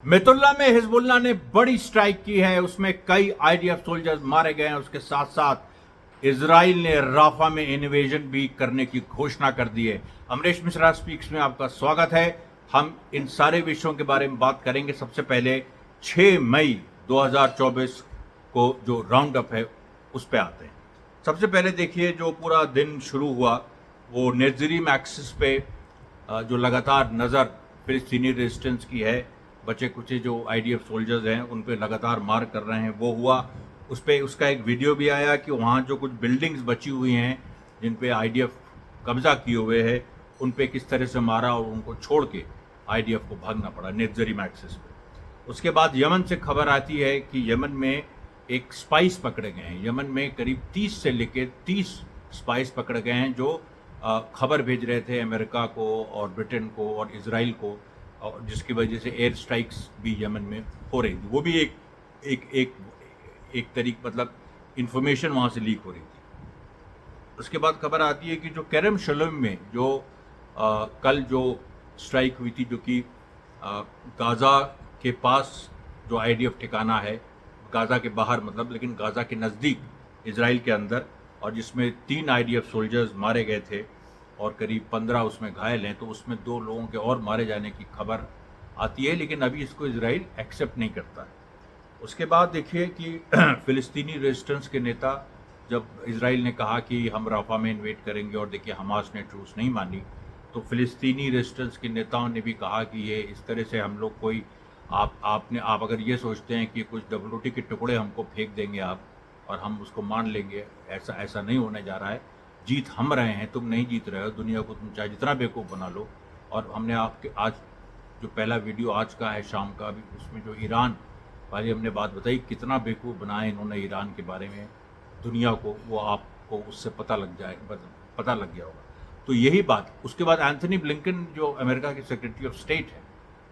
मेतुल्ला में हिजबुल्लाह ने बड़ी स्ट्राइक की है। उसमें कई आईडीएफ सोल्जर्स मारे गए हैं। उसके साथ साथ इजराइल ने राफा में इन्वेजन भी करने की घोषणा कर दी है। अमरीश मिश्रा स्पीक्स में आपका स्वागत है। हम इन सारे विषयों के बारे में बात करेंगे। सबसे पहले 6 मई 2024 को जो राउंड अप है उस पर आते हैं। सबसे पहले देखिए, जो पूरा दिन शुरू हुआ वो नेज़रीम एक्सिस पे जो लगातार नज़र फिलिस्तीनी रेजिस्टेंस की है, बचे कुचे जो आईडीएफ सोल्जर्स हैं उन पे लगातार मार कर रहे हैं, वो हुआ। उस पर उसका एक वीडियो भी आया कि वहाँ जो कुछ बिल्डिंग्स बची हुई हैं जिन पे आईडीएफ कब्जा किए हुए है, उन पे किस तरह से मारा और उनको छोड़ के आईडीएफ को भागना पड़ा नेज़रीम एक्सिस पे। उसके बाद यमन से खबर आती है कि यमन में एक स्पाइस पकड़े गए हैं। यमन में करीब 30 से लेकर 30 स्पाइस पकड़े गए हैं जो खबर भेज रहे थे अमेरिका को और ब्रिटेन को और इसराइल को, और जिसकी वजह से एयर स्ट्राइक्स भी यमन में हो रही थी। वो भी एक एक एक एक तरीक मतलब इंफॉर्मेशन वहाँ से लीक हो रही थी। उसके बाद खबर आती है कि जो करम शलोम में जो कल जो स्ट्राइक हुई थी, जो कि गाज़ा के पास जो आईडीएफ ठिकाना है, गाज़ा के बाहर मतलब, लेकिन गाज़ा के नज़दीक इसराइल के अंदर, और जिसमें 3 आईडीएफ सोल्जर्स मारे गए थे और करीब 15 उसमें घायल हैं। तो उसमें 2 लोगों के और मारे जाने की खबर आती है, लेकिन अभी इसको इजराइल एक्सेप्ट नहीं करता है। उसके बाद देखिए कि फ़िलिस्तीनी रेजिस्टेंस के नेता, जब इजराइल ने कहा कि हम राफा में इन्वेट करेंगे और देखिए हमास ने ट्रूस नहीं मानी, तो फ़िलिस्तीनी रेजिस्टेंस के नेताओं ने भी कहा कि ये इस तरह से हम लोग कोई आप अगर ये सोचते हैं कि कुछ WT के टुकड़े हमको फेंक देंगे आप और हम उसको मान लेंगे, ऐसा ऐसा नहीं होने जा रहा है। जीत हम रहे हैं, तुम नहीं जीत रहे हो। दुनिया को तुम चाहे जितना बेवकूफ़ बना लो। और हमने आपके आज जो पहला वीडियो आज का है शाम का, अभी उसमें जो ईरान वाली हमने बात बताई, कितना बेवकूफ़ बनाया इन्होंने ईरान के बारे में दुनिया को, वो आपको उससे पता लग गया होगा। तो यही बात। उसके बाद एंथनी ब्लिंकन जो अमेरिका के सेक्रेटरी ऑफ स्टेट है,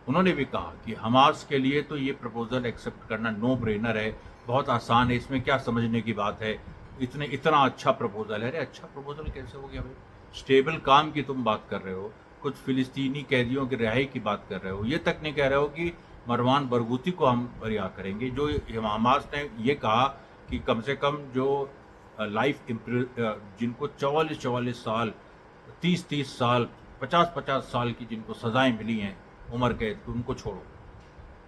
उन्होंने भी कहा कि हमास के लिए तो ये प्रपोजल एक्सेप्ट करना नो ब्रेनर है, बहुत आसान है, इसमें क्या समझने की बात है, इतना अच्छा प्रपोजल है। अरे अच्छा प्रपोजल कैसे हो गया भाई? स्टेबल काम की तुम बात कर रहे हो, कुछ फिलिस्तीनी कैदियों की रिहाई की बात कर रहे हो, ये तक नहीं कह रहे हो कि मरवान बरगूती को हम रिहा करेंगे। जो हमास ने ये कहा कि कम से कम जो लाइफ जिनको 44 साल, 30 साल, 50 साल की जिनको सज़ाएं मिली हैं उम्र कैद, उनको छोड़ो।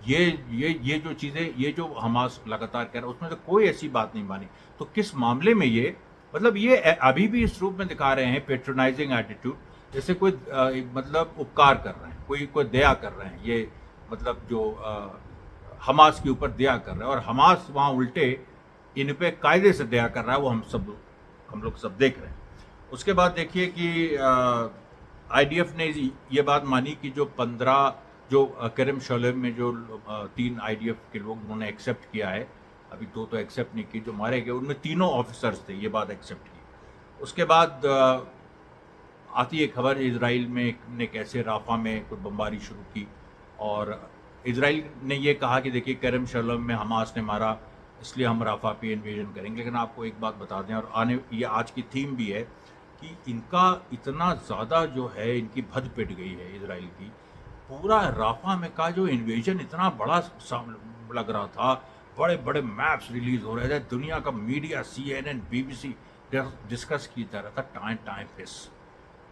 ये जो चीज़ें, ये जो हमास लगातार कह रहा है, उसमें तो कोई ऐसी बात नहीं मानी। तो किस मामले में ये, मतलब ये अभी भी इस रूप में दिखा रहे हैं, पेट्रोनाइजिंग एटीट्यूड, जैसे कोई मतलब उपकार कर रहे हैं, कोई दया कर रहे हैं। ये मतलब जो हमास के ऊपर दया कर रहे हैं, और हमास वहाँ उल्टे इन पे कायदे से दया कर रहा है, वो हम लोग सब देख रहे हैं। उसके बाद देखिए कि आईडीएफ ने ये बात मानी कि जो 15 जो करम शलोम में जो 3 आईडीएफ के लोग उन्होंने एक्सेप्ट किया है, अभी 2 तो एक्सेप्ट नहीं की, जो मारे गए उनमें तीनों ऑफिसर्स थे, ये बात एक्सेप्ट की। उसके बाद आती है खबर इसराइल में ने कैसे राफा में कोई बमबारी शुरू की, और इसराइल ने ये कहा कि देखिए करम शलोम में हमास ने मारा, इसलिए हम राफा पे इन्वेजन करेंगे। लेकिन आपको एक बात बता दें, और ये आज की थीम भी है कि इनका इतना ज़्यादा जो है, इनकी भद पिट गई है इसराइल की। पूरा राफा में का जो इन्वेजन इतना बड़ा लग रहा था, बड़े बड़े मैप्स रिलीज हो रहे थे, दुनिया का मीडिया CNN BBC डिस्कस किया रहा था, टाइम फिस।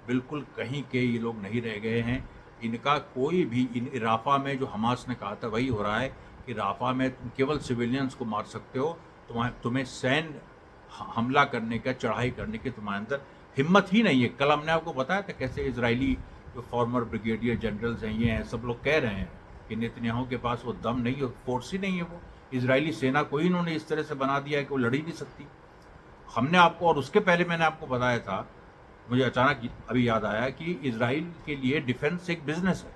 बिल्कुल कहीं के ये लोग नहीं रह गए हैं। इनका कोई भी इन राफा में जो हमास ने कहा था वही हो रहा है कि राफा में तुम केवल सिविलियंस को मार सकते हो, तुम्हें सैन्य हमला करने का, चढ़ाई करने की तुम्हारे अंदर हिम्मत ही नहीं है। कल हमने आपको बताया था कैसे इजरायली जो फॉर्मर ब्रिगेडियर जनरल्स हैं, ये हैं, सब लोग कह रहे हैं कि नेतन्याहू के पास वो दम नहीं है, फोर्स ही नहीं है। वो इजरायली सेना को ही इन्होंने इस तरह से बना दिया है कि वो लड़ ही नहीं सकती। हमने आपको, और उसके पहले मैंने आपको बताया था, मुझे अचानक अभी याद आया कि इजराइल के लिए डिफेंस एक बिजनेस है,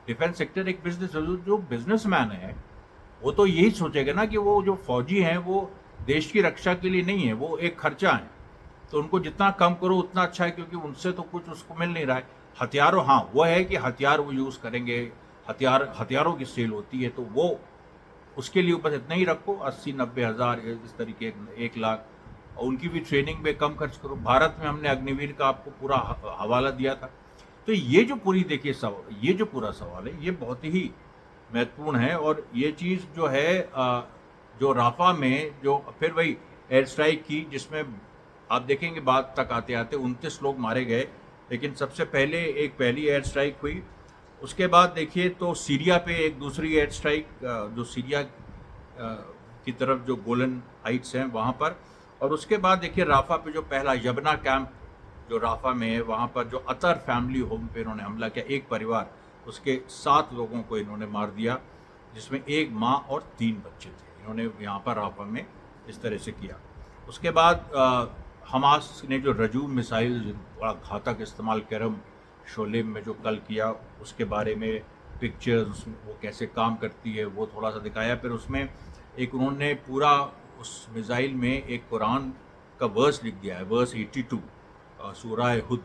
डिफेंस सेक्टर एक बिजनेस है। जो बिजनेसमैन है वो तो यही सोचेगा ना कि वो जो फौजी हैं वो देश की रक्षा के लिए नहीं है, वो एक खर्चा है। तो उनको जितना कम करो उतना अच्छा है, क्योंकि उनसे तो कुछ उसको मिल नहीं रहा है। हथियारों, हाँ वो है कि हथियार वो यूज़ करेंगे, हथियारों की सेल होती है, तो वो उसके लिए बस इतना ही रखो, 80-90 हज़ार इस तरीके, 1 लाख, और उनकी भी ट्रेनिंग पे कम खर्च करो। भारत में हमने अग्निवीर का आपको पूरा हवाला दिया था। तो ये जो पूरी देखिए ये जो पूरा सवाल है, ये बहुत ही महत्वपूर्ण है। और ये चीज़ जो है जो राफा में जो फिर वही एयर स्ट्राइक की, जिसमें आप देखेंगे बाद तक आते आते 29 लोग मारे गए, लेकिन सबसे पहले एक पहली एयर स्ट्राइक हुई। उसके बाद देखिए तो सीरिया पे एक दूसरी एयर स्ट्राइक, जो सीरिया की तरफ जो गोलन हाइट्स हैं वहाँ पर। और उसके बाद देखिए राफा पे जो पहला यबना कैंप जो राफा में है, वहाँ पर जो अतर फैमिली होम पे इन्होंने हमला किया, एक परिवार उसके 7 लोगों को इन्होंने मार दिया, जिसमें एक माँ और 3 बच्चे थे। इन्होंने यहाँ पर राफा में इस तरह से किया। उसके बाद हमास ने जो रजूम मिसाइल बड़ा घातक इस्तेमाल करम शोलेम में जो कल किया, उसके बारे में पिक्चर्स वो कैसे काम करती है वो थोड़ा सा दिखाया। फिर उसमें एक उन्होंने पूरा उस मिसाइल में एक कुरान का वर्स लिख दिया है, वर्स 82 सूरह हुद।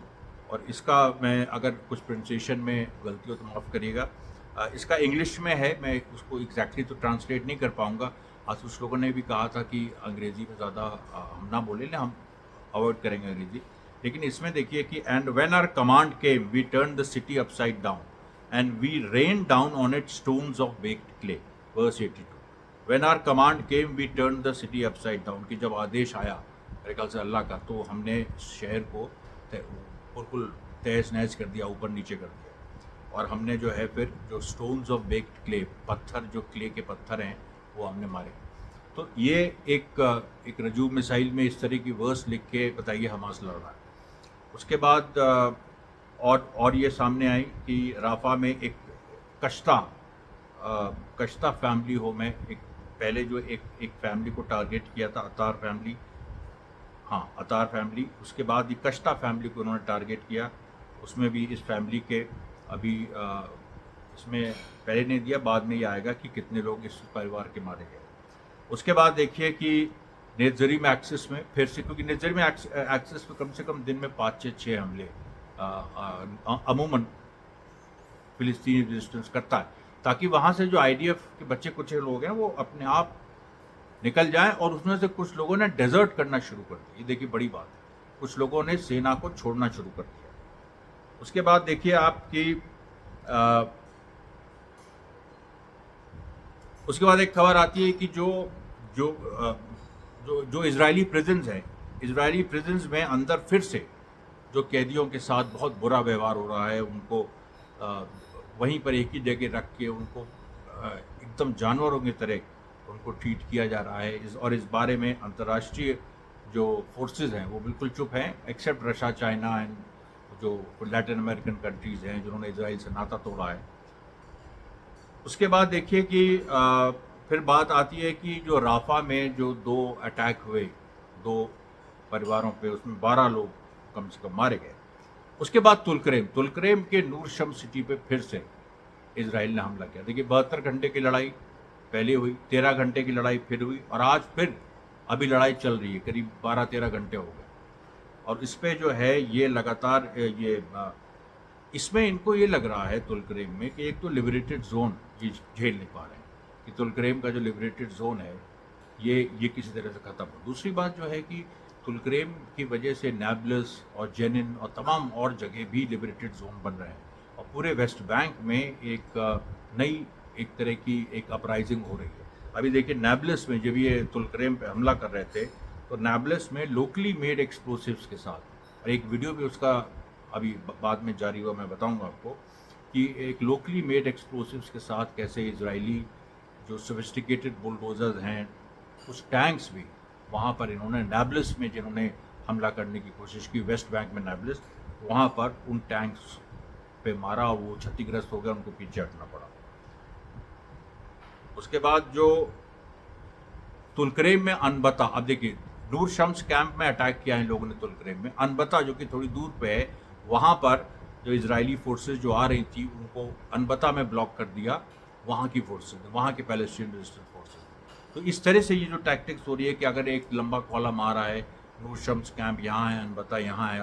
और इसका मैं अगर कुछ प्रोनाउंसिएशन में गलती हो तो माफ़ करिएगा। इसका इंग्लिश में है, मैं उसको एग्जैक्टली तो ट्रांसलेट नहीं कर पाऊँगा। आज कुछ लोगों ने भी कहा था कि अंग्रेज़ी में ज़्यादा हम ना बोलें, हम अवॉइड करेंगे अंग्रेज़ी। लेकिन इसमें देखिए कि and when our command came we turn the city upside down and we rain down on it stones of baked clay, verse 82। When our command came we turn the city upside down, कि जब आदेश आया मेरे ख्याल से अल्लाह का, तो हमने शहर को बिल्कुल तहस नहस कर दिया, ऊपर नीचे कर दिया। और हमने जो है फिर जो स्टोन्स ऑफ बेक्ड क्ले, पत्थर जो क्ले के पत्थर हैं वो हमने मारे। तो ये एक रजूम मिसाइल में इस तरह की वर्स लिख के बताइए हमास लड़ रहा है। उसके बाद और ये सामने आई कि राफा में एक कश्ता फैमिली होम है। एक पहले जो एक फैमिली को टारगेट किया था, अतार फैमिली, हाँ अतार फैमिली। उसके बाद ये कश्ता फैमिली को उन्होंने टारगेट किया। उसमें भी इस फैमिली के अभी इसमें पहले नहीं दिया, बाद में ये आएगा कि कितने लोग इस परिवार के मारे गए। उसके बाद देखिए कि नेज़रीम एक्सिस में फिर से, क्योंकि नेज़रीम एक्सिस में कम से कम दिन में 5-6 हमले अमूमन फ़िलिस्तीनी रेजिस्टेंस करता है, ताकि वहाँ से जो IDF के बच्चे कुछ लोग हैं वो अपने आप निकल जाएं। और उसमें से कुछ लोगों ने डेजर्ट करना शुरू कर दिया। ये देखिए बड़ी बात है, कुछ लोगों ने सेना को छोड़ना शुरू कर दिया। उसके बाद देखिए आपकी उसके बाद एक खबर आती है कि जो इजरायली प्रिजन्स हैं, इजरायली प्रिजन्स में अंदर फिर से जो कैदियों के साथ बहुत बुरा व्यवहार हो रहा है, उनको वहीं पर एक ही जगह रख के उनको एकदम जानवरों की तरह उनको ट्रीट किया जा रहा है। और इस बारे में अंतर्राष्ट्रीय जो फोर्सेस हैं वो बिल्कुल चुप हैं, एक्सेप्ट रशिया, चाइना एंड जो लैटिन अमेरिकन कंट्रीज़ हैं जिन्होंने इजराइल से नाता तोड़ा है। उसके बाद देखिए कि फिर बात आती है कि जो राफा में जो 2 अटैक हुए 2 परिवारों पे, उसमें 12 लोग कम से कम मारे गए। उसके बाद तुलकरेम के नूर शम्स सिटी पे फिर से इजराइल ने हमला किया। देखिए 72 घंटे की लड़ाई पहले हुई, 13 घंटे की लड़ाई फिर हुई, और आज फिर अभी लड़ाई चल रही है, करीब 12-13 घंटे हो गए। और इस पे जो है ये लगातार इसमें इनको ये लग रहा है तुलकरेम में कि एक तो लिबरेटेड जोन ये झेल नहीं पा रहे हैं, कि तुलकरेम का जो लिबरेटेड जोन है ये किसी तरह से ख़त्म हो। दूसरी बात जो है कि तुलकरेम की वजह से नाब्लस और जेनिन और तमाम और जगह भी लिबरेटेड जोन बन रहे हैं, और पूरे वेस्ट बैंक में एक नई एक तरह की एक अपराइजिंग हो रही है। अभी देखिए नाब्लस में जब ये तुलकरेम पे हमला कर रहे थे, तो नाब्लस में लोकली मेड एक्सप्लोसिव्स के साथ, और एक वीडियो भी उसका अभी बाद में जारी हुआ, मैं बताऊंगा आपको, कि एक लोकली मेड एक्सप्लोसिव्स के साथ कैसे इजरायली जो सोफिस्टिकेटेड बुलडोजर्स हैं, कुछ टैंक्स भी वहाँ पर इन्होंने नाब्लस में जिन्होंने हमला करने की कोशिश की, वेस्ट बैंक में नाब्लस, वहाँ पर उन टैंक्स पे मारा और वो क्षतिग्रस्त हो गया, उनको पीछे हटना पड़ा। उसके बाद जो तुलकरेम में अनबता, अब देखिए नूर शम्स कैंप में अटैक किया है लोगों ने तुलकरेम में, अनबता जो कि थोड़ी दूर पे है, वहाँ पर जो इजरायली फोर्सेस जो आ रही थी उनको अनबता में ब्लॉक कर दिया, वहाँ की फोर्सेस, वहाँ के पैलेस्टीन रेजिस्टेंस फोर्सेस। तो इस तरह से ये जो टैक्टिक्स हो रही है कि अगर एक लंबा कॉलम आ रहा है, नूर शम्स कैंप यहाँ है, अनबता यहाँ है,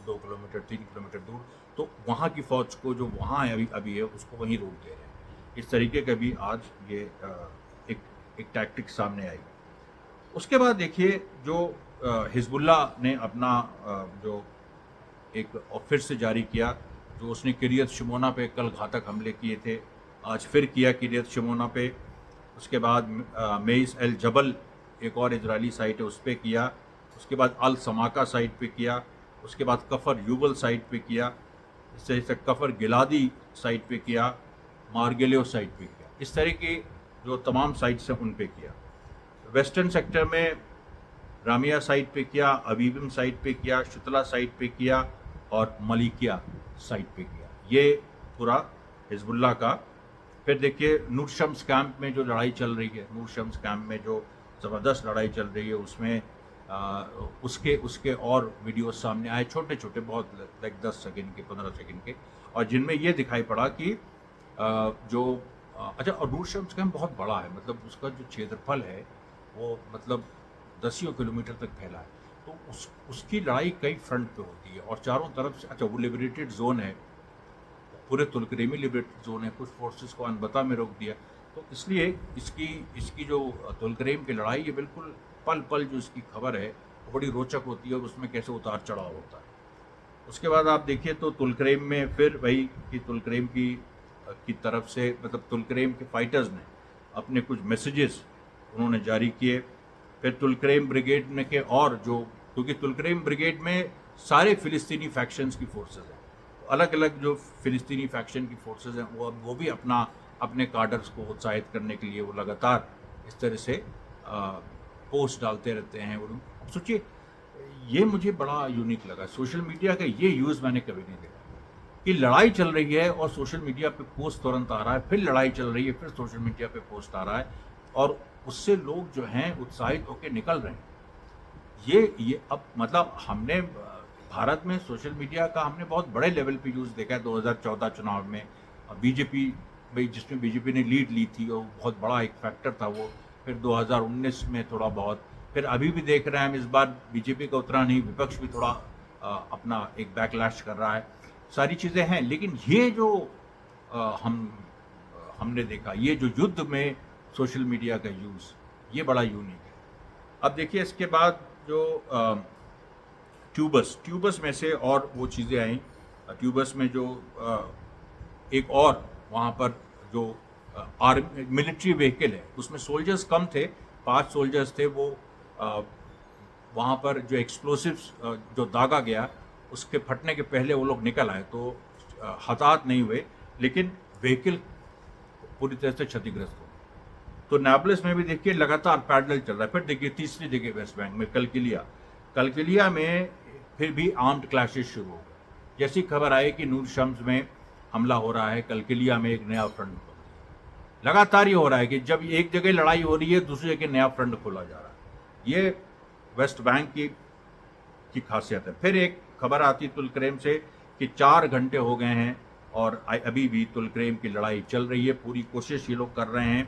2 किलोमीटर 3 किलोमीटर दूर, तो वहाँ की फ़ौज को जो वहाँ है अभी है उसको वहीं रोक दे रहे हैं। इस तरीके का भी आज ये एक टैक्टिक सामने आई। उसके बाद देखिए जो हिजबुल्ला ने अपना जो एक फिर से जारी किया, जो उसने किरियत शिमोना पे कल घातक हमले किए थे, आज फिर किया किरियत शमोना पे। उसके बाद मेइस एल जबल एक और इजरायली साइट है उस पर किया। उसके बाद अल समाका साइट पे किया। उसके बाद कफ़र यूबल साइट पे किया। इससे कफ़र गिलादी साइट पे किया, मार्गेलियो साइट पे किया। इस तरह की जो तमाम साइट्स हैं उन पे किया। वेस्टर्न सेक्टर में रामिया साइट पे किया, अबीबम साइट पे किया, शुतला साइट पे किया और मलिकिया साइट पे किया। ये पूरा हिजबुल्लाह का। फिर देखिए नूर शम्स कैंप में जो लड़ाई चल रही है, नूर शम्स कैंप में जो ज़बरदस्त लड़ाई चल रही है उसमें उसके और वीडियोस सामने आए, छोटे छोटे, बहुत लाइक 10 सेकंड के, 15 सेकंड के, और जिनमें ये दिखाई पड़ा कि अच्छा, और नूर शम्स कैंप बहुत बड़ा है, मतलब उसका जो क्षेत्रफल है वो मतलब दसियों किलोमीटर तक फैला है। तो उसकी लड़ाई कई फ्रंट पे होती है और चारों तरफ से। अच्छा, वो लिबरेटेड जोन है, पूरे तुलकरेमी लिबरेटेड जोन है, कुछ फोर्सेस को अनबता में रोक दिया। तो इसलिए इसकी जो तुलकरेम की लड़ाई है, बिल्कुल पल पल जो इसकी खबर है वो बड़ी रोचक होती है और उसमें कैसे उतार चढ़ाव होता है। उसके बाद आप देखिए तो तुलकरेम में फिर वही कि तुलकरेम की तरफ से, मतलब तुलकरेम के फाइटर्स ने अपने कुछ मैसेजेस उन्होंने जारी किए। फिर तुलकरेम ब्रिगेड ने के और जो, क्योंकि तुलकरेम ब्रिगेड में सारे फ़िलिस्तीनी फैक्शंस की फोर्सेस हैं, अलग अलग जो फ़िलिस्तीनी फैक्शन की फोर्सेस हैं वो भी अपने कार्डर्स को उत्साहित करने के लिए वो लगातार इस तरह से पोस्ट डालते रहते हैं। और सोचिए, ये मुझे बड़ा यूनिक लगा सोशल मीडिया का, ये यूज़ मैंने कभी नहीं देखा कि लड़ाई चल रही है और सोशल मीडिया पे पोस्ट तुरंत आ रहा है, फिर लड़ाई चल रही है, फिर सोशल मीडिया पे पोस्ट आ रहा है और उससे लोग जो हैं उत्साहित होकर निकल रहे हैं। ये अब मतलब हमने भारत में सोशल मीडिया का हमने बहुत बड़े लेवल पे यूज़ देखा है 2014 चुनाव में। बीजेपी भाई, जिसमें बीजेपी ने लीड ली थी और बहुत बड़ा एक फैक्टर था वो। फिर 2019 में थोड़ा बहुत, फिर अभी भी देख रहे हैं हम, इस बार बीजेपी का उतना नहीं, विपक्ष भी थोड़ा अपना एक बैकलैश कर रहा है। सारी चीज़ें हैं, लेकिन ये जो हमने देखा, ये जो युद्ध में सोशल मीडिया का यूज़, ये बड़ा यूनिक है। अब देखिए इसके बाद जो ट्यूबस में से और वो चीज़ें आई। ट्यूबस में जो एक और वहाँ पर जो आर्मी मिलिट्री व्हीकल है, उसमें सोल्जर्स कम थे, 5 सोल्जर्स थे। वो वहाँ पर जो एक्सप्लोसिव्स जो दागा गया, उसके फटने के पहले वो लोग निकल आए, तो हताहत नहीं हुए, लेकिन व्हीकल पूरी तरह से क्षतिग्रस्त हो। तो नाब्लस में भी देखिए लगातार पैरेलल चल रहा है। फिर देखिए तीसरी जगह वेस्ट बैंक में कलकिलिया में फिर भी आर्म्ड क्लैशेस शुरू हो गए। जैसी खबर आई कि नूर शम्स में हमला हो रहा है, कलकिलिया में एक नया फ्रंट खोल दिया। लगातार ये हो रहा है कि जब एक जगह लड़ाई हो रही है, दूसरी जगह नया फ्रंट खोला जा रहा है। ये वेस्ट बैंक की खासियत है। फिर एक खबर आती तुलकरेम से कि 4 घंटे हो गए हैं और अभी भी तुलकरेम की लड़ाई चल रही है। पूरी कोशिश ये लोग कर रहे हैं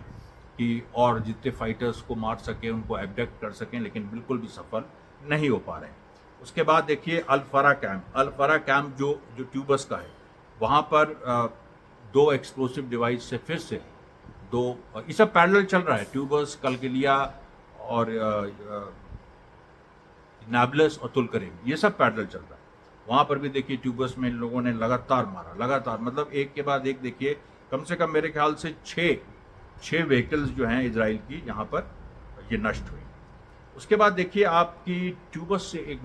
कि और जितने फाइटर्स को मार सकें, उनको एब्डक्ट कर सकें, लेकिन बिल्कुल भी सफल नहीं हो पा रहे हैं। उसके बाद देखिए अल फरा कैंप जो ट्यूबस का है, वहाँ पर 2 एक्सप्लोसिव डिवाइस से फिर से 2, ये सब पैरेलल चल रहा है। ट्यूबस, कलकिलिया और नाब्लस और तुलकरेम, ये सब पैरेलल चल रहा है। वहाँ पर भी देखिए ट्यूबस में लोगों ने लगातार मारा, लगातार, मतलब एक के बाद एक। देखिए कम से कम मेरे ख्याल से 6 व्हीकल्स जो हैं इजराइल की यहाँ पर ये नष्ट हुई। उसके बाद देखिए आपकी ट्यूबस से एक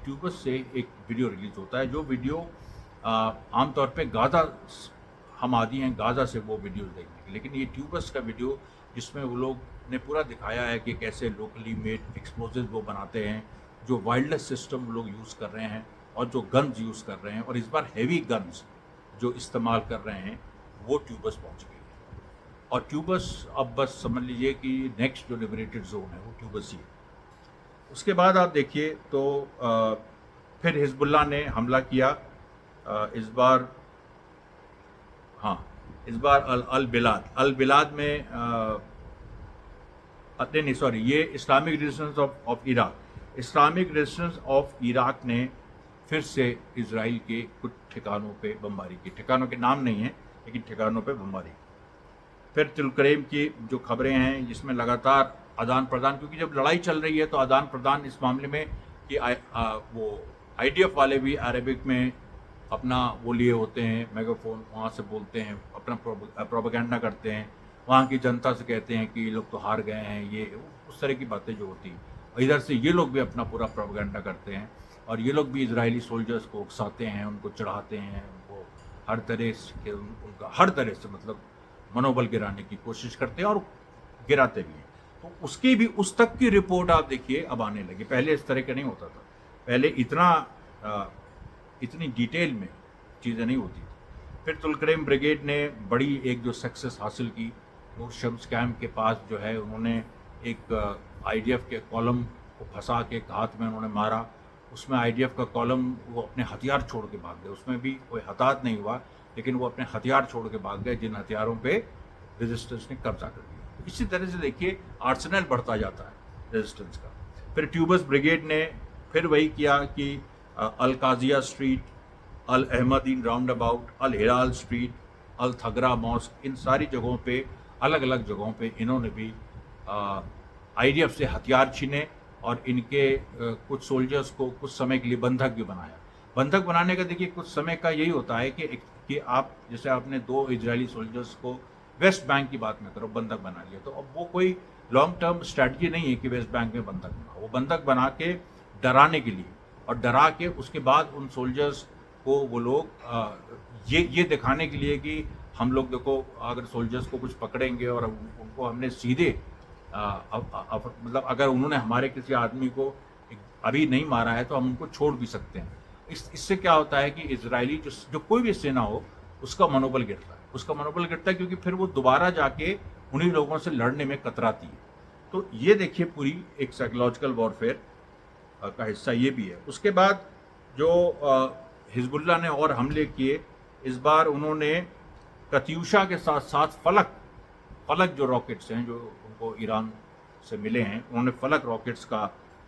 ट्यूबस से एक वीडियो रिलीज होता है, जो वीडियो आमतौर पे गाज़ा, हम आदी हैं गाज़ा से वो वीडियोस देखने के, लेकिन ये ट्यूबस का वीडियो जिसमें वो लोग ने पूरा दिखाया है कि कैसे लोकली मेड एक्सप्लोजिव वो बनाते हैं, जो वायरलेस सिस्टम लोग यूज़ कर रहे हैं और जो गन्स यूज़ कर रहे हैं, और इस बार हैवी गन्स जो इस्तेमाल कर रहे हैं, वो ट्यूबस पहुँच गई है। और ट्यूबस अब बस समझ लीजिए कि नेक्स्ट जो लिबरेटेड जोन है वो ट्यूबस ही है। उसके बाद आप देखिए तो फिर हिजबुल्लाह ने हमला किया। इस बार अल बिलाद में नहीं सॉरी, ये इस्लामिक रेजिस्टेंस ऑफ इराक ने फिर से इजराइल के कुछ ठिकानों पे बमबारी की। ठिकानों के नाम नहीं है, लेकिन ठिकानों पे बमबारी। फिर तुलकरेम की जो खबरें हैं जिसमें लगातार आदान प्रदान, क्योंकि जब लड़ाई चल रही है तो आदान प्रदान इस मामले में कि वो IDF वाले भी अरबिक में अपना वो लिए होते हैं मेगाफोन, वहाँ से बोलते हैं, अपना प्रोपेगेंडा करते हैं, वहाँ की जनता से कहते हैं कि ये लोग तो हार गए हैं, ये उस तरह की बातें जो होती हैं। और इधर से ये लोग भी अपना पूरा प्रोपेगेंडा करते हैं और ये लोग भी इजरायली सोल्जर्स को उकसाते हैं, उनको चढ़ाते हैं, उनको हर तरह से उनका हर तरह से मतलब मनोबल गिराने की कोशिश करते हैं और गिराते भी हैं। तो उसकी भी उस तक की रिपोर्ट आप देखिए अब आने लगी। पहले इस तरह का नहीं होता था, पहले इतनी डिटेल में चीज़ें नहीं होती थी। फिर तुलकरम ब्रिगेड ने बड़ी एक जो सक्सेस हासिल की, नूर शम्स कैंप के पास जो है उन्होंने एक आईडीएफ के कॉलम को फंसा के एक हाथ में उन्होंने मारा, उसमें आईडीएफ का कॉलम वो अपने हथियार छोड़ के भाग गए, उसमें भी कोई हताहत नहीं हुआ, लेकिन वो अपने हथियार छोड़ के भाग गए जिन हथियारों पे रेजिस्टेंस ने कब्जा कर लिया। तो इसी तरह से देखिए आर्सेनल बढ़ता जाता है रेजिस्टेंस का। फिर ट्यूबस ब्रिगेड ने फिर वही किया कि अल काजिया स्ट्रीट, अल अहमदीन roundabout, Al Hilal street, अल थगरा मॉस्क, इन सारी जगहों पे अलग अलग जगहों पे इन्होंने भी आईडीएफ से हथियार छीने और इनके कुछ सोल्जर्स को कुछ समय के लिए बंधक भी बनाया। बंधक बनाने का देखिए कुछ समय का यही होता है कि आप जैसे आपने 2 इजरायली सोल्जर्स को वेस्ट बैंक की बात में करो बंधक बना लिया, तो अब वो कोई लॉन्ग टर्म स्ट्रैटेजी नहीं है कि वेस्ट बैंक में बंधक बनाओ, वो बंधक बना के डराने के लिए और डरा के उसके बाद उन सोल्जर्स को वो लोग ये दिखाने के लिए कि हम लोग देखो अगर सोल्जर्स को कुछ पकड़ेंगे और उनको हमने सीधे मतलब अगर उन्होंने हमारे किसी आदमी को अभी नहीं मारा है तो हम उनको छोड़ भी सकते हैं। इससे क्या होता है कि इजरायली जो कोई भी सेना हो उसका मनोबल गिरता है क्योंकि फिर वो दोबारा जाके उन्हीं लोगों से लड़ने में कतराती है। तो ये देखिए पूरी एक साइकोलॉजिकल वॉरफेयर का हिस्सा ये भी है। उसके बाद जो हिजबुल्लाह ने और हमले किए, इस बार उन्होंने कत्यूशा के साथ साथ फलक जो रॉकेट्स हैं जो उनको ईरान से मिले हैं, उन्होंने फलक रॉकेट्स का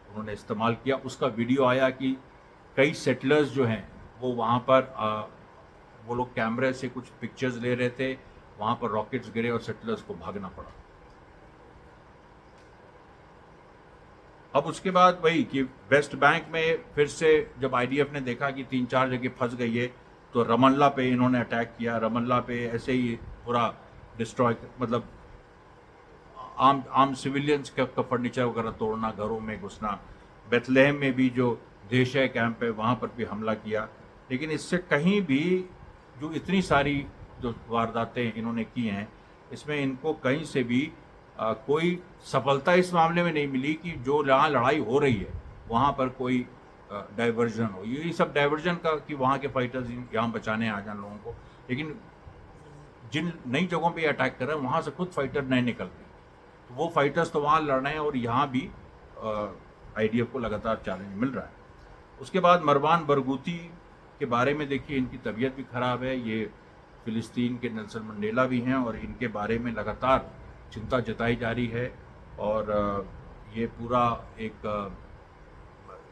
उन्होंने इस्तेमाल किया। उसका वीडियो आया कि कई सेटलर्स जो हैं वो वहाँ पर वो लोग कैमरे से कुछ पिक्चर्स ले रहे थे, वहाँ पर रॉकेट्स गिरे और सेटलर्स को भागना पड़ा। अब उसके बाद वही कि वेस्ट बैंक में फिर से जब आईडीएफ ने देखा कि 3-4 जगह फंस गई है तो रमल्ला पे इन्होंने अटैक किया। रमल्ला पे ऐसे ही पूरा डिस्ट्रॉय, मतलब आम सिविलियंस का फर्नीचर वगैरह तोड़ना, घरों में घुसना। बेथलेहम में भी जो देशय कैंप है वहाँ पर भी हमला किया। लेकिन इससे कहीं भी जो इतनी सारी जो वारदातें इन्होंने की हैं, इसमें इनको कहीं से भी कोई सफलता इस मामले में नहीं मिली कि जो जहाँ लड़ाई हो रही है वहाँ पर कोई डाइवर्जन हो। ये सब डाइवर्जन का कि वहाँ के फाइटर्स यहाँ बचाने आ जाए लोगों को, लेकिन जिन नई जगहों पे अटैक कर रहे हैं वहाँ से खुद फाइटर नहीं निकल रहे, तो वो फाइटर्स तो वहाँ लड़ रहे हैं और यहाँ भी आईडीएफ को लगातार चैलेंज मिल रहा है। उसके बाद मरवान बरगूती के बारे में देखिए, इनकी तबीयत भी ख़राब है। ये फ़िलिस्तीन के नेल्सन मंडेला भी हैं और इनके बारे में लगातार चिंता जताई जा रही है और ये पूरा एक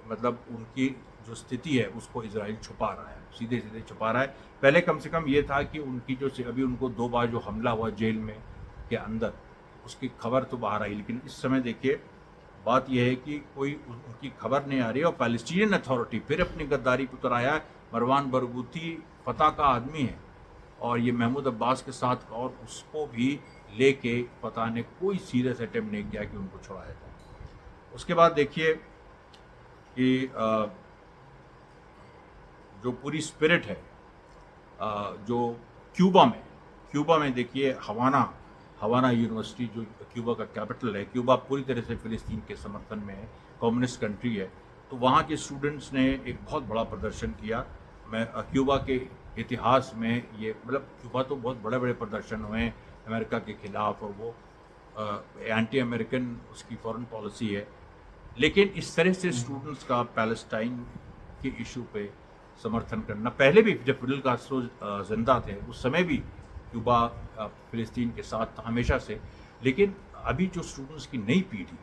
मतलब उनकी जो स्थिति है उसको इजराइल छुपा रहा है, सीधे सीधे छुपा रहा है। पहले कम से कम ये था कि उनकी जो अभी उनको 2 बार जो हमला हुआ जेल में के अंदर, उसकी खबर तो बाहर आई, लेकिन इस समय देखिए बात यह है कि कोई उनकी खबर नहीं आ रही और पैलेस्टीनियन अथॉरिटी फिर अपनी गद्दारी पर उतर आया। मरवान बरगूती फतह का आदमी है और ये महमूद अब्बास के साथ, और उसको भी लेके फतह ने कोई सीरियस अटेम्प्ट नहीं किया कि उनको छुड़ाया जाए। उसके बाद देखिए कि जो पूरी स्पिरिट है जो क्यूबा में देखिए हवाना यूनिवर्सिटी जो क्यूबा का कैपिटल है, क्यूबा पूरी तरह से फ़िलिस्तीन के समर्थन में है, कम्युनिस्ट कंट्री है, तो वहाँ के स्टूडेंट्स ने एक बहुत बड़ा प्रदर्शन किया। मैं क्यूबा के इतिहास में ये मतलब क्यूबा तो बहुत बड़े बड़े प्रदर्शन हुए हैं अमेरिका के ख़िलाफ़, और वो एंटी अमेरिकन उसकी फॉरेन पॉलिसी है, लेकिन इस तरह से स्टूडेंट्स का पैलेस्टाइन के इशू पे समर्थन करना, पहले भी जब फिडेल कास्ट्रो जिंदा थे उस समय भी क्यूबा फ़िलिस्तीन के साथ था हमेशा से। लेकिन अभी जो स्टूडेंट्स की नई पीढ़ी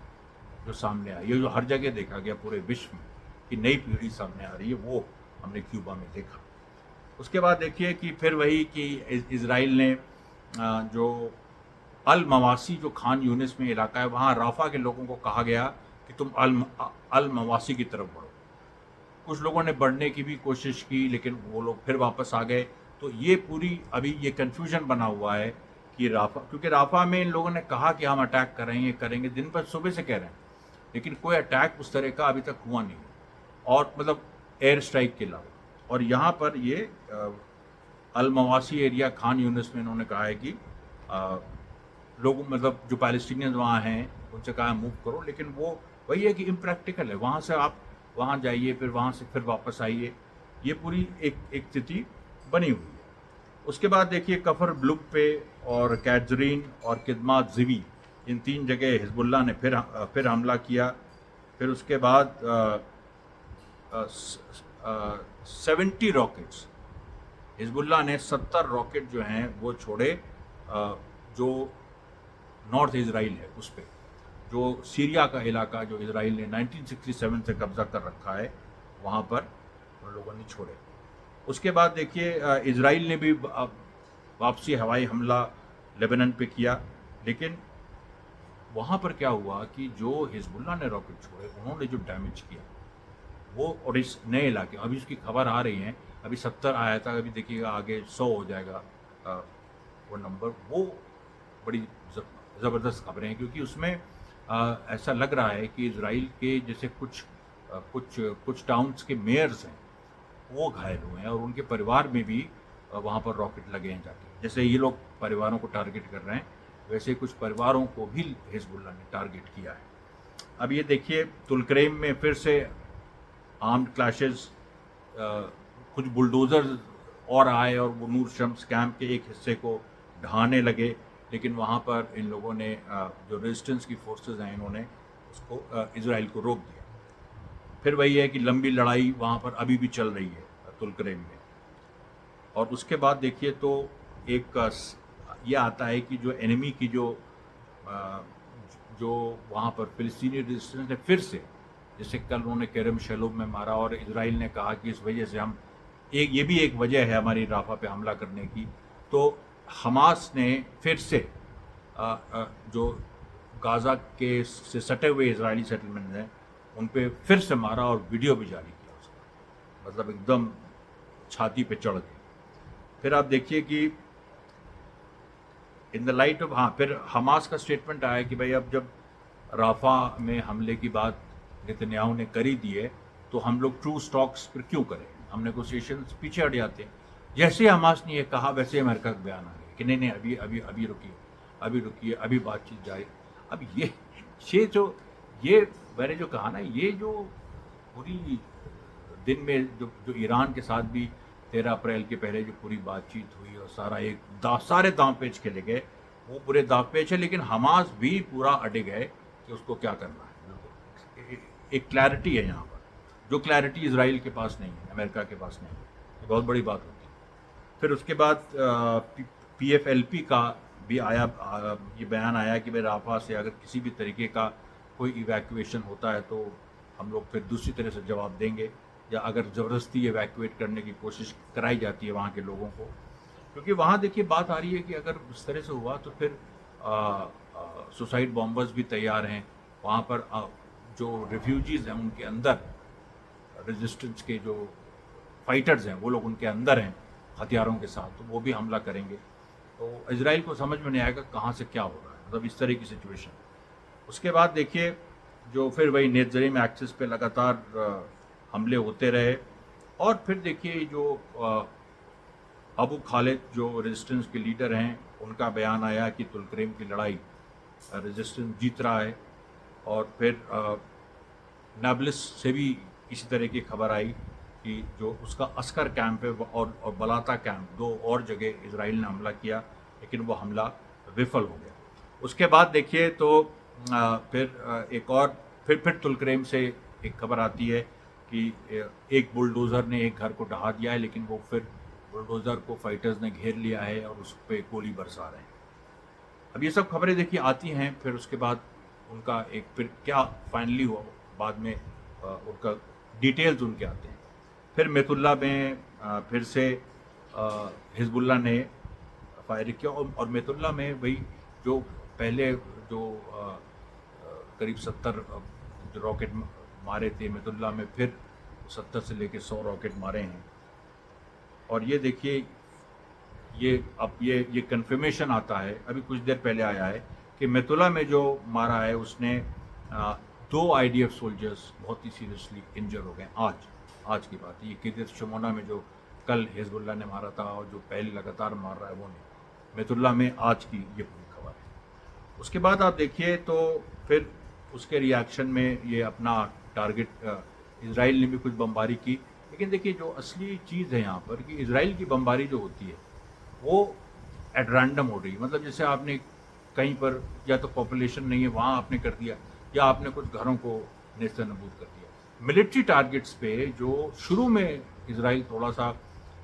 जो सामने आई, ये जो हर जगह देखा गया पूरे विश्व में कि नई पीढ़ी सामने आ रही है, वो हमने क्यूबा में देखा। उसके बाद देखिए कि फिर वही कि इजराइल ने जो अल मवासी जो खान यूनिस में इलाका है, वहाँ राफा के लोगों को कहा गया कि तुम अल मवासी की तरफ बढ़ो। कुछ लोगों ने बढ़ने की भी कोशिश की लेकिन वो लोग फिर वापस आ गए। तो ये पूरी अभी ये कन्फ्यूजन बना हुआ है कि राफा, क्योंकि राफा में इन लोगों ने कहा कि हम अटैक करेंगे करेंगे, दिन भर सुबह से कह रहे हैं, लेकिन कोई अटैक उस तरह का अभी तक हुआ नहीं, और मतलब एयर स्ट्राइक के अलावा। और यहाँ पर ये अल मवासी एरिया, खान यूनिस में इन्होंने कहा है कि लोग मतलब जो पैलेस्टीनियंस वहाँ हैं उनसे कहा मूव करो, लेकिन वो वही है कि इम्प्रैक्टिकल है। वहाँ से आप वहाँ जाइए, फिर वहाँ से फिर वापस आइए, ये पूरी एक स्थिति बनी हुई है। उसके बाद देखिए कफर ब्लुक पे और कैजरीन और किदमात ज़िवी, इन 3 जगह हिजबुल्लाह ने फिर हमला किया। फिर उसके बाद 70 रॉकेट्स, हिजबुल्लाह ने 70 रॉकेट जो हैं वो छोड़े जो नॉर्थ इजराइल है उस पर, जो सीरिया का इलाका जो इजराइल ने 1967 से कब्जा कर रखा है, वहाँ पर उन लोगों ने छोड़े। उसके बाद देखिए इजराइल ने भी वापसी हवाई हमला लेबनान पे किया, लेकिन वहाँ पर क्या हुआ कि जो हिजबुल्लाह ने रॉकेट छोड़े उन्होंने जो डैमेज किया वो, और इस नए इलाके अभी उसकी खबर आ रही है, अभी 70 आया था, अभी देखिएगा आगे 100 हो जाएगा वो नंबर। वो बड़ी ज़बरदस्त खबरें हैं, क्योंकि उसमें ऐसा लग रहा है कि इजराइल के जैसे कुछ टाउन्स के मेयर्स हैं वो घायल हुए हैं, और उनके परिवार में भी वहाँ पर रॉकेट लगे हैं जाके। जैसे ये लोग परिवारों को टारगेट कर रहे हैं, वैसे कुछ परिवारों को भी हिजबुल्लाह ने टारगेट किया है। अब ये देखिए तुलकरेम में फिर से आर्म्ड क्लैशेस, कुछ बुलडोज़र और आए और वो नूर शम्स कैंप के एक हिस्से को ढहाने लगे, लेकिन वहाँ पर इन लोगों ने जो रेजिस्टेंस की फोर्सेस हैं इन्होंने उसको इजराइल को रोक दिया। फिर वही है कि लंबी लड़ाई वहाँ पर अभी भी चल रही है तुलकरेम में। और उसके बाद देखिए तो एक ये आता है कि जो एनिमी की जो वहाँ पर फिलिस्तीनी रेजिस्टेंस ने फिर से, जैसे कल उन्होंने केरम शैलूम में मारा, और इजराइल ने कहा कि इस वजह से हम ये भी एक वजह है हमारी राफा पे हमला करने की। तो हमास ने फिर से जो गाज़ा के से सटे हुए इजरायली सेटलमेंट हैं उन पे फिर से मारा, और वीडियो भी जारी किया उसका, मतलब एकदम छाती पे चढ़ गए। फिर आप देखिए कि इन द लाइट ऑफ, हाँ, फिर हमास का स्टेटमेंट आया कि भाई अब जब राफा में हमले की बात नेतन्याहू ने करी दी है तो हम लोग ट्रू स्टॉक्स पर क्यों करें, हम नेगोशिएशन पीछे हट जाते हैं। जैसे हमास ने ये कहा वैसे अमेरिका का बयान आ गया कि नहीं नहीं अभी अभी अभी रुकिए, अभी बातचीत जारी। अब ये मैंने जो कहा ना, ये जो पूरी दिन में जो ईरान के साथ भी 13 अप्रैल के पहले जो पूरी बातचीत हुई और सारे दांव पेच खेले गए, वो पूरे दांव पेच है, लेकिन हमास भी पूरा अड़िग है कि उसको क्या करना है। एक क्लैरिटी है यहाँ पर, जो क्लैरिटी इजराइल के पास नहीं है, अमेरिका के पास नहीं है, ये बहुत बड़ी बात होती है। फिर उसके बाद PFLP का भी आया, ये बयान आया कि भाई राफा से अगर किसी भी तरीके का कोई इवैक्यूएशन होता है तो हम लोग फिर दूसरी तरह से जवाब देंगे, या अगर ज़बरदस्ती इवैक्यूएट करने की कोशिश कराई जाती है वहाँ के लोगों को, क्योंकि वहाँ देखिए बात आ रही है कि अगर इस तरह से हुआ तो फिर सुसाइड बॉम्बर्स भी तैयार हैं वहाँ पर। जो रिफ्यूजीज़ हैं उनके अंदर, रेजिस्टेंस के जो फाइटर्स हैं वो लोग उनके अंदर हैं हथियारों के साथ, तो वो भी हमला करेंगे। तो इजराइल को समझ में नहीं आएगा कहाँ से क्या हो रहा है, मतलब इस तरह की सिचुएशन। उसके बाद देखिए जो फिर वही नेतज़रीम एक्सिस पे लगातार हमले होते रहे, और फिर देखिए जो अबू खालिद जो रेजिस्टेंस के लीडर हैं उनका बयान आया कि तुलकरेम की लड़ाई रेजिस्टेंस जीत रहा है। और फिर नाब्लिस से भी इसी तरह की खबर आई कि जो उसका अस्कर कैंप है और बलाता कैंप, 2 और जगह इजराइल ने हमला किया, लेकिन वो हमला विफल हो गया। उसके बाद देखिए तो फिर एक और फिर तुलकरेम से एक खबर आती है कि एक बुलडोज़र ने एक घर को ढहा दिया है, लेकिन वो फिर बुलडोज़र को फाइटर्स ने घेर लिया है और उस पर गोली बरसा रहे हैं। अब ये सब खबरें देखिए आती हैं, फिर उसके बाद उनका एक फिर क्या फाइनली हुआ बाद में उनका डिटेल्स उनके आते हैं। फिर मेतुल्ला में फिर से हिजबुल्लाह ने फायर किया, और मेतुल्ला में वही जो पहले जो करीब 70 जो रॉकेट मारे थे मेतुल्ला में, फिर 70 से लेके 100 रॉकेट मारे हैं। और ये देखिए, ये अब ये कंफर्मेशन आता है, अभी कुछ देर पहले आया है कि मेतुला में जो मारा है उसने 2 आईडीएफ सोल्जर्स बहुत ही सीरियसली इंजर हो गए। आज की बात है, ये किदिर शमोना में जो कल हिजबुल्लाह ने मारा था और जो पहले लगातार मार रहा है वो नहीं, मेतुल्ला में आज की ये पूरी खबर है। उसके बाद आप देखिए तो फिर उसके रिएक्शन में ये अपना टारगेट इजराइल ने भी कुछ बमबारी की। लेकिन देखिए जो असली चीज़ है यहाँ पर कि इजराइल की बमबारी जो होती है वो एट रैंडम हो रही है। मतलब जैसे आपने कहीं पर या तो पॉपुलेशन नहीं है वहाँ आपने कर दिया, या आपने कुछ घरों को नेस्तनाबूद कर दिया। मिलिट्री टारगेट्स पे जो शुरू में इजराइल थोड़ा सा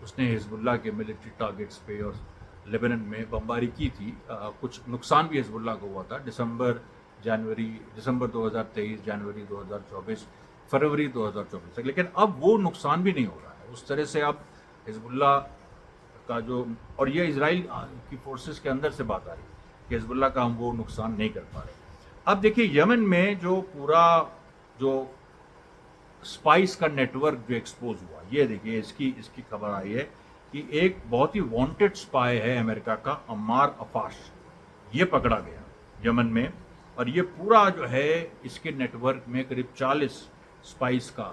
उसने हिजबुल्लाह के मिलिट्री टारगेट्स पे और लेबनान में बमबारी की थी, कुछ नुकसान भी हिजबुल्लाह को हुआ था दिसंबर 2023, जनवरी 2024, फरवरी 2024 तक। लेकिन अब वो नुकसान भी नहीं हो रहा है उस तरह से। अब हिजबुल्लाह का जो, और ये इजराइल की फोर्सेस के अंदर से बात आ रही है कि हिजबुल्लाह का हम वो नुकसान नहीं कर पा रहे। अब देखिए यमन में जो पूरा जो स्पाइस का नेटवर्क जो एक्सपोज हुआ, ये देखिए इसकी खबर आई है कि एक बहुत ही वांटेड स्पाई है अमेरिका का, अम्मार अफाश, ये पकड़ा गया यमन में। और ये पूरा जो है इसके नेटवर्क में करीब 40 स्पाइस का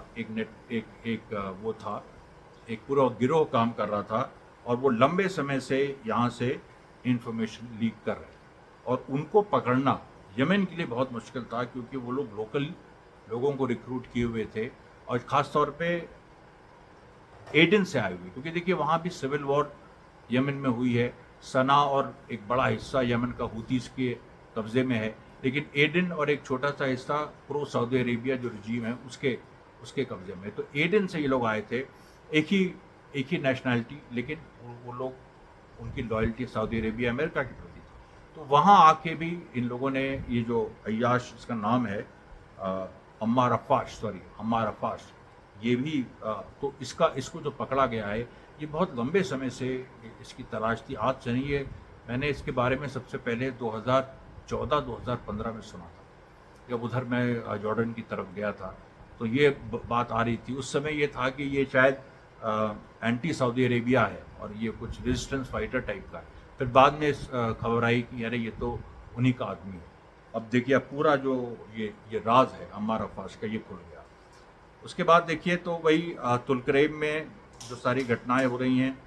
वो था, एक पूरा गिरोह काम कर रहा था। और वो लंबे समय से यहाँ से इंफॉर्मेशन लीक कर रहे थे। और उनको पकड़ना यमन के लिए बहुत मुश्किल था क्योंकि वो लोग लोकल लोगों को रिक्रूट किए हुए थे और ख़ास तौर पे एडन से आए हुए, क्योंकि देखिए वहाँ भी सिविल वॉर यमन में हुई है। सना और एक बड़ा हिस्सा यमन का हूतीस के कब्ज़े में है, लेकिन एडन और एक छोटा सा हिस्सा प्रो सऊदी अरेबिया जो रजीम है उसके कब्ज़े में। तो एडन से ये लोग आए थे, एक ही नेशनैलिटी, लेकिन वो लोग उनकी लॉयल्टी सऊदी अरेबिया अमेरिका के प्रति थी। तो वहाँ आके भी इन लोगों ने ये जो अय्याश, इसका नाम है अम्मार अफाश, ये भी तो इसको जो पकड़ा गया है, ये बहुत लंबे समय से इसकी तलाश थी, आज से नहीं है। मैंने इसके बारे में सबसे पहले 2014-2015 में सुना था, जब उधर मैं जॉर्डन की तरफ गया था तो ये बात आ रही थी। उस समय ये था कि ये शायद एंटी सऊदी अरेबिया है और ये कुछ रेजिस्टेंस फाइटर टाइप का है। फिर बाद में खबर आई कि अरे ये तो उन्हीं का आदमी है। अब देखिए अब पूरा जो ये राज है अम्मार अफाश का, ये खुल गया। उसके बाद देखिए तो वही तुलकरेम में जो सारी घटनाएं हो रही हैं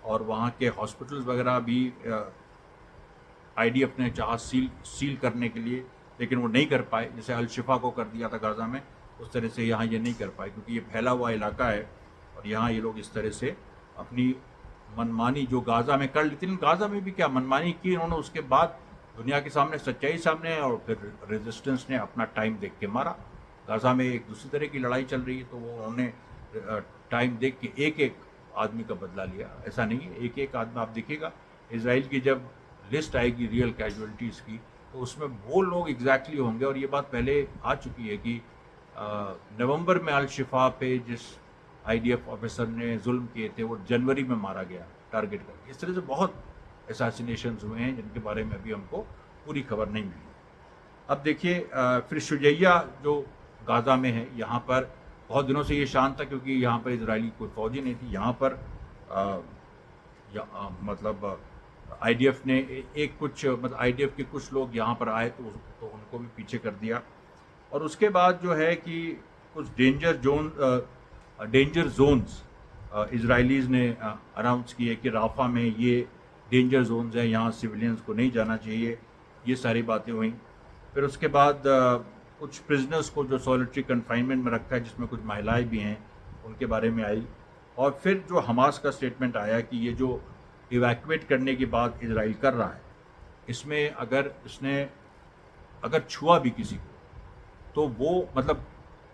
और वहाँ के हॉस्पिटल्स वगैरह भी आईडीएफ ने चाहा सील करने के लिए, लेकिन वो नहीं कर पाए। जैसे अल शिफा को कर दिया था गाज़ा में, उस तरह से यहाँ ये नहीं कर पाए क्योंकि ये फैला हुआ इलाका है और यहाँ ये लोग इस तरह से अपनी मनमानी जो गाज़ा में कर लेती। गाज़ा में भी क्या मनमानी की इन्होंने, उसके बाद दुनिया के सामने सच्चाई सामने है और फिर रेजिस्टेंस ने अपना टाइम देख के मारा। गाज़ा में एक दूसरी तरह की लड़ाई चल रही है तो वो उन्होंने टाइम देख के एक आदमी का बदला लिया। ऐसा नहीं है, एक आदमी, आप देखिएगा इसराइल की जब लिस्ट आएगी रियल कैजुअलिटीज़ की तो उसमें वो लोग एग्जैक्टली होंगे। और ये बात पहले आ चुकी है कि नवंबर में अल शिफा पे जिस आईडीएफ ऑफिसर ने जुल्म किए थे वो जनवरी में मारा गया टारगेट करके। इस तरह से बहुत असैसिनेशंस हुए हैं जिनके बारे में अभी हमको पूरी खबर नहीं मिली। अब देखिए फिर शुजैया जो गाज़ा में है, यहाँ पर बहुत दिनों से ये शांत था क्योंकि यहाँ पर इजरायली कोई फौजी नहीं थी। यहाँ पर मतलब आईडीएफ ने आईडीएफ के कुछ लोग यहाँ पर आए तो उनको भी पीछे कर दिया। और उसके बाद जो है कि कुछ डेंजर जोन्स इजरायलीज़ ने अनाउंस किए कि राफा में ये डेंजर जोन्स हैं, यहाँ सिविलियंस को नहीं जाना चाहिए। ये सारी बातें हुई। फिर उसके बाद कुछ प्रिजनर्स को जो सॉलिटरी कन्फाइनमेंट में रखा है, जिसमें कुछ महिलाएं भी हैं, उनके बारे में आई। और फिर जो हमास का स्टेटमेंट आया कि ये जो इवैक्यूएट करने की बात इजराइल कर रहा है, इसमें अगर छुआ भी किसी को तो वो मतलब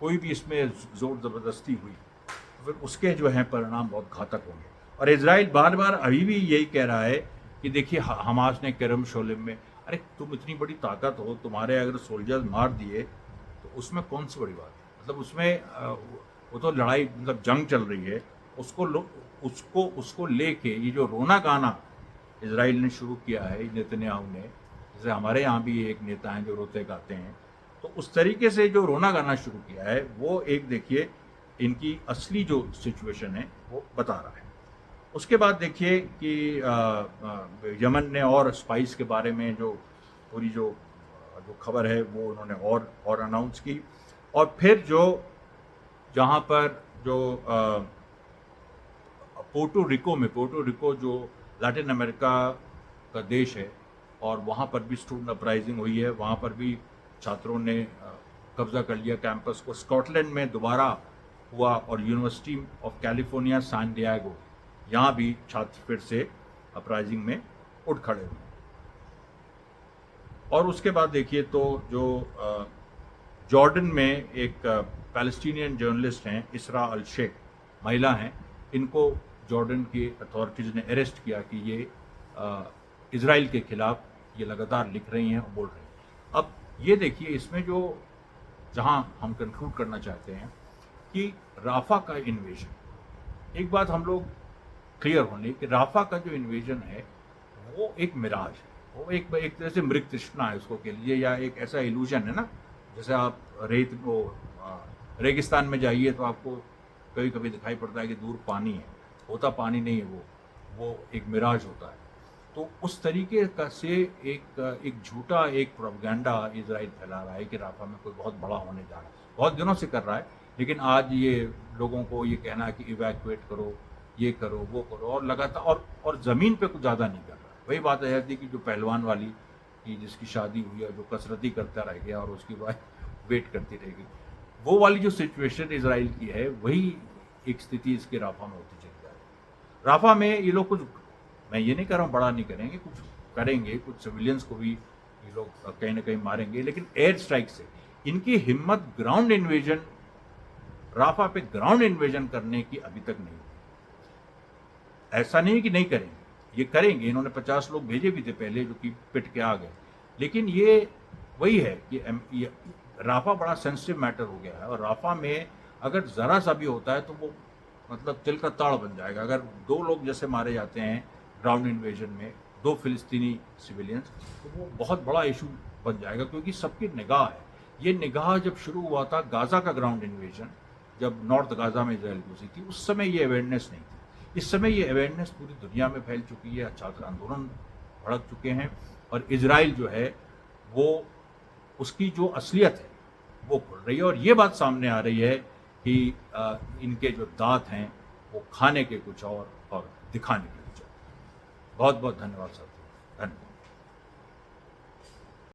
कोई भी इसमें ज़ोर ज़बरदस्ती हुई तो फिर उसके जो हैं परिणाम बहुत घातक होंगे। और इजराइल बार बार अभी भी यही कह रहा है कि देखिए हमास ने करम शोलेम में, अरे तुम इतनी बड़ी ताकत हो, तुम्हारे अगर सोल्जर्स मार दिए तो उसमें कौन सी बड़ी बात है। मतलब उसमें वो तो लड़ाई, मतलब जंग चल रही है। उसको लेके ये जो रोना गाना इजराइल ने शुरू किया है नेतन्याहू ने, जैसे हमारे यहाँ भी एक नेता हैं जो रोते गाते हैं, तो उस तरीके से जो रोना गाना शुरू किया है वो एक देखिए इनकी असली जो सिचुएशन है वो बता रहा है। उसके बाद देखिए कि यमन ने और स्पाइस के बारे में जो पूरी जो खबर है वो उन्होंने और अनाउंस की। और फिर जो जहाँ पर जो पोर्टो रिको जो लैटिन अमेरिका का देश है और वहाँ पर भी स्टूडेंट अपराइजिंग हुई है, वहाँ पर भी छात्रों ने कब्जा कर लिया कैंपस को। स्कॉटलैंड में दोबारा हुआ और university of California San Diego, यहाँ भी छात्र फिर से अपराइजिंग में उठ खड़े हुए। और उसके बाद देखिए तो जो जॉर्डन में एक पैलेस्टीनियन जर्नलिस्ट हैं इसरा अल शेख, महिला हैं, इनको जॉर्डन की अथॉरिटीज़ ने अरेस्ट किया कि ये इज़राइल के खिलाफ ये लगातार लिख रही हैं और बोल रही हैं। अब ये देखिए इसमें जो जहां हम कंक्लूड करना चाहते हैं कि राफा का इन्वेजन, एक बात हम लोग क्लियर होने कि राफा का जो इन्वेजन है वो एक मिराज है, वो एक तरह से मृग तृष्णा है उसको के लिए, या एक ऐसा इल्यूजन है ना, जैसे आप रेगिस्तान में जाइए तो आपको कभी कभी दिखाई पड़ता है कि दूर पानी है, होता पानी नहीं है, वो एक मिराज होता है। तो उस तरीके का से एक झूठा एक प्रोपेगेंडा इजराइल फैला रहा है कि राफा में कोई बहुत बड़ा होने जा रहा है, बहुत दिनों से कर रहा है, लेकिन आज ये लोगों को ये कहना है कि इवैक्यूएट करो, ये करो, वो करो, और लगातार और ज़मीन पे कुछ ज़्यादा नहीं कर रहा है। वही बात है कि जो पहलवान वाली कि जिसकी शादी हुई है, जो कसरती करता रह गया और उसकी वाइफ वेट करती रहेगी, वो वाली जो सिचुएशन इजराइल की है वही एक स्थिति इसके राफा में होती चली जा रही है। राफा में ये लोग कुछ, मैं ये नहीं कह रहा हूँ बड़ा नहीं करेंगे, कुछ करेंगे, कुछ सिविलियंस को भी ये लोग कहीं ना कहीं मारेंगे, लेकिन एयर स्ट्राइक से इनकी हिम्मत ग्राउंड इन्वेजन, राफा पे ग्राउंड इन्वेजन करने की अभी तक नहीं हुई। ऐसा नहीं कि नहीं करेंगे, ये करेंगे। इन्होंने 50 लोग भेजे भी थे पहले जो कि पिट के आ गए, लेकिन ये वही है कि राफा बड़ा सेंसिटिव मैटर हो गया है, और राफा में अगर ज़रा सा भी होता है तो वो मतलब तिल का ताड़ बन जाएगा। अगर 2 लोग जैसे मारे जाते हैं ग्राउंड इन्वेजन में, 2 फिलिस्तीनी सिविलियंस, तो वो बहुत बड़ा इशू बन जाएगा, क्योंकि सबकी निगाह है। ये निगाह जब शुरू हुआ था गाज़ा का ग्राउंड इन्वेजन, जब नॉर्थ गाज़ा में इजराइल घुसी थी, उस समय ये अवेयरनेस नहीं थी। इस समय ये अवेयरनेस पूरी दुनिया में फैल चुकी है, छात्र आंदोलन भड़क चुके हैं, और इजराइल जो है वो उसकी जो असलियत है वो खुल रही है, और ये बात सामने आ रही है कि इनके जो दांत हैं वो खाने के कुछ और दिखाने के कुछ और। बहुत बहुत धन्यवाद साथियों, धन्यवाद।